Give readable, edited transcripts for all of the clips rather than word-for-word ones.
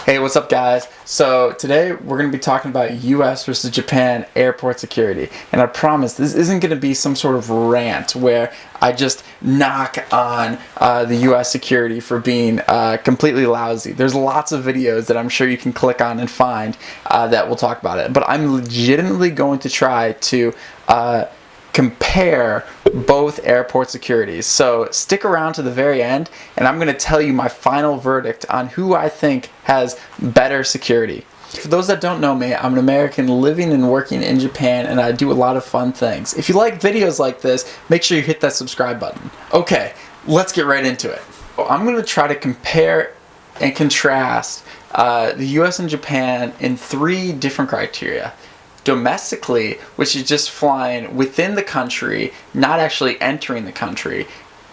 Hey, what's up, guys? So today we're going to be talking about US versus Japan airport security. And I promise this isn't going to be some sort of rant where I just knock on the US security for being completely lousy. There's lots of videos that I'm sure you can click on and find that will talk about it. But I'm legitimately going to try to compare both airport securities. So stick around to the very end and I'm going to tell you my final verdict on who I think has better security. For those that don't know me, I'm an American living and working in Japan, and I do a lot of fun things. If you like videos like this, make sure you hit that subscribe button. Okay, let's get right into it. I'm going to try to compare and contrast the US and Japan in 3 different criteria. Domestically, which is just flying within the country, not actually entering the country.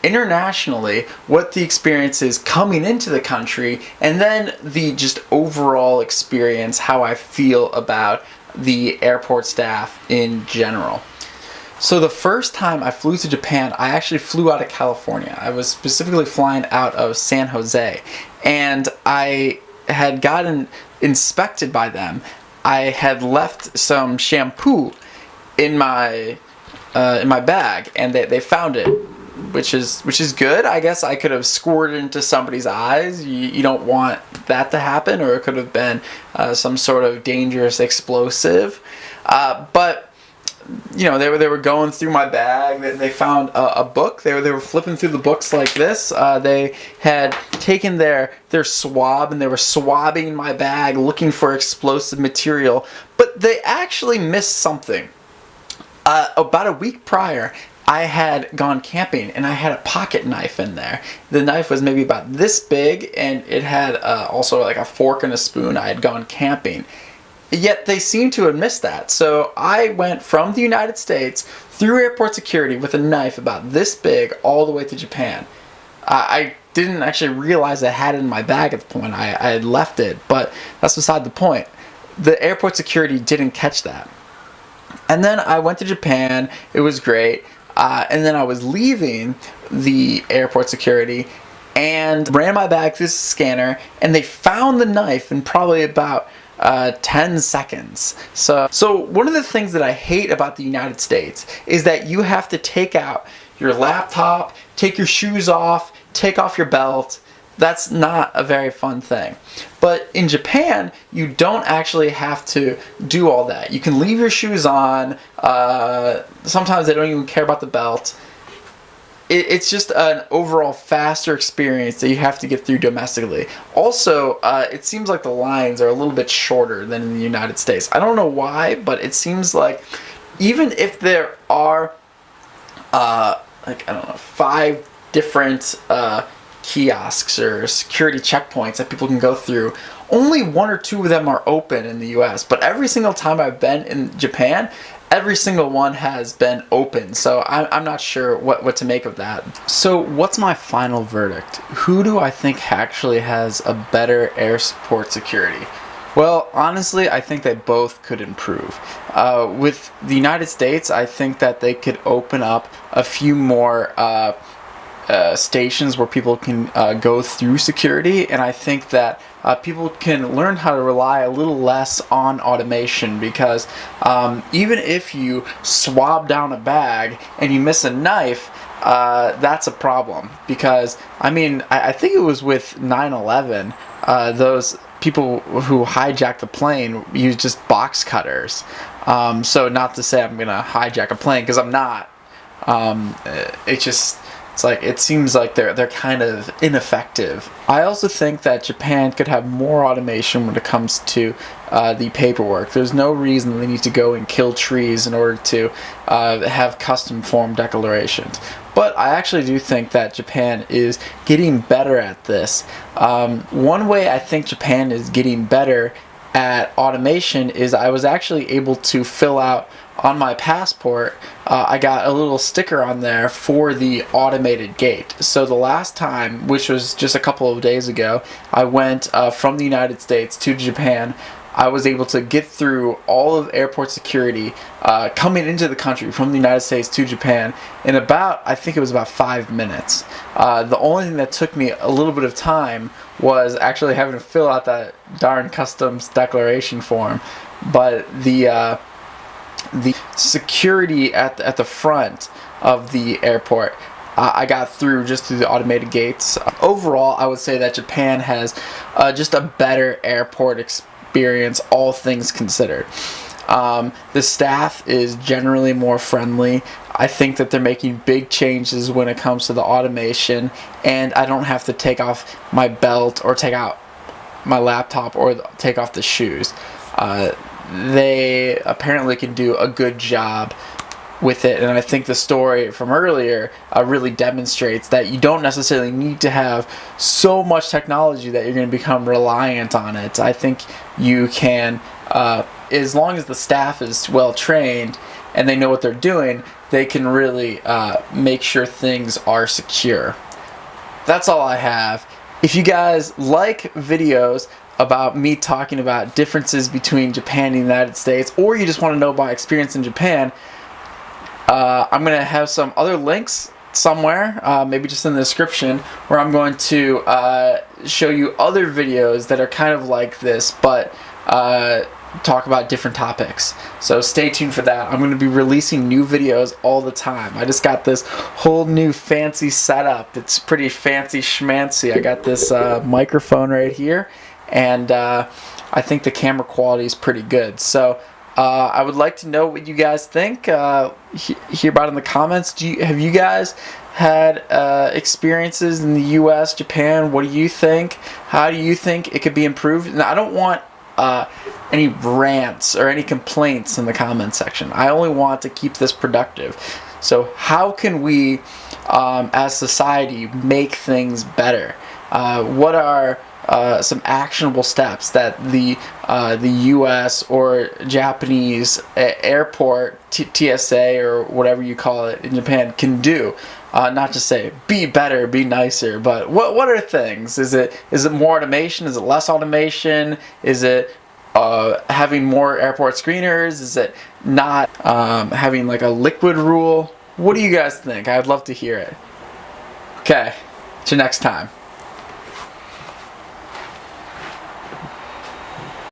Internationally, what the experience is coming into the country, and then the just overall experience, how I feel about the airport staff in general. So the first time I flew to Japan, I actually flew out of California. I was specifically flying out of San Jose, and I had gotten inspected by them. I had left some shampoo in my bag, and they found it, which is good. I guess I could have squirted into somebody's eyes. You don't want that to happen, or it could have been some sort of dangerous explosive. But you know, they were going through my bag. They found a book. They were flipping through the books like this. They had taken their swab and they were swabbing my bag looking for explosive material. But they actually missed something. About a week prior, I had gone camping and I had a pocket knife in there. The knife was maybe about this big, and it had also like a fork and a spoon. I had gone camping. Yet they seem to have missed that. So I went from the United States through airport security with a knife about this big all the way to Japan. I didn't actually realize I had it in my bag at the point. I had left it, but that's beside the point. The airport security didn't catch that. And then I went to Japan. It was great. And then I was leaving the airport security and ran my bag through the scanner, and they found the knife in probably about 10 seconds. So one of the things that I hate about the United States is that you have to take out your laptop, take your shoes off, take off your belt. That's not a very fun thing. But in Japan, you don't actually have to do all that. You can leave your shoes on. Sometimes they don't even care about the belt. It's just an overall faster experience that you have to get through domestically. Also, it seems like the lines are a little bit shorter than in the United States. I don't know why, but it seems like even if there are, 5 different kiosks or security checkpoints that people can go through, only 1 or 2 of them are open in the US. But every single time I've been in Japan, every single one has been open, so I'm not sure what to make of that. So what's my final verdict? Who do I think actually has a better airport security? Well, honestly, I think they both could improve. With the United States, I think that they could open up a few more stations where people can go through security, and I think that people can learn how to rely a little less on automation, because even if you swab down a bag and you miss a knife, that's a problem. Because I think it was with 9/11, those people who hijacked the plane used just box cutters. So not to say I'm gonna hijack a plane, because I'm not. It seems like they're kind of ineffective. I also think that Japan could have more automation when it comes to the paperwork. There's no reason they need to go and kill trees in order to have custom form declarations. But I actually do think that Japan is getting better at this. One way I think Japan is getting better at automation is I was actually able to fill out on my passport, I got a little sticker on there for the automated gate. So the last time, which was just a couple of days ago, I went from the United States to Japan, I was able to get through all of airport security coming into the country from the United States to Japan in about, I think it was about 5 minutes. The only thing that took me a little bit of time was actually having to fill out that darn customs declaration form. But the security at the front of the airport, I got through just through the automated gates. Overall, I would say that Japan has just a better airport experience, all things considered. The staff is generally more friendly. I think that they're making big changes when it comes to the automation, and I don't have to take off my belt or take out my laptop or take off the shoes. They apparently can do a good job with it, and I think the story from earlier really demonstrates that you don't necessarily need to have so much technology that you're going to become reliant on it. I think you can, as long as the staff is well trained and they know what they're doing, they can really make sure things are secure. That's all I have. If you guys like videos about me talking about differences between Japan and the United States, or you just want to know my experience in Japan, I'm going to have some other links somewhere, maybe just in the description, where I'm going to show you other videos that are kind of like this, but talk about different topics. So stay tuned for that. I'm going to be releasing new videos all the time. I just got this whole new fancy setup. It's pretty fancy schmancy. I got this microphone right here, and I think the camera quality is pretty good. So I would like to know what you guys think. Hear about it in the comments. Have you guys had experiences in the U.S., Japan? What do you think? How do you think it could be improved? Now, I don't want any rants or any complaints in the comment section. I only want to keep this productive. So how can we, as society, make things better? What are some actionable steps that the U.S. or Japanese airport TSA or whatever you call it in Japan can do? Not just say be better, be nicer, but what are things? Is it more automation? Is it less automation? Is it having more airport screeners? Is it not having like a liquid rule? What do you guys think? I'd love to hear it. Okay, till next time.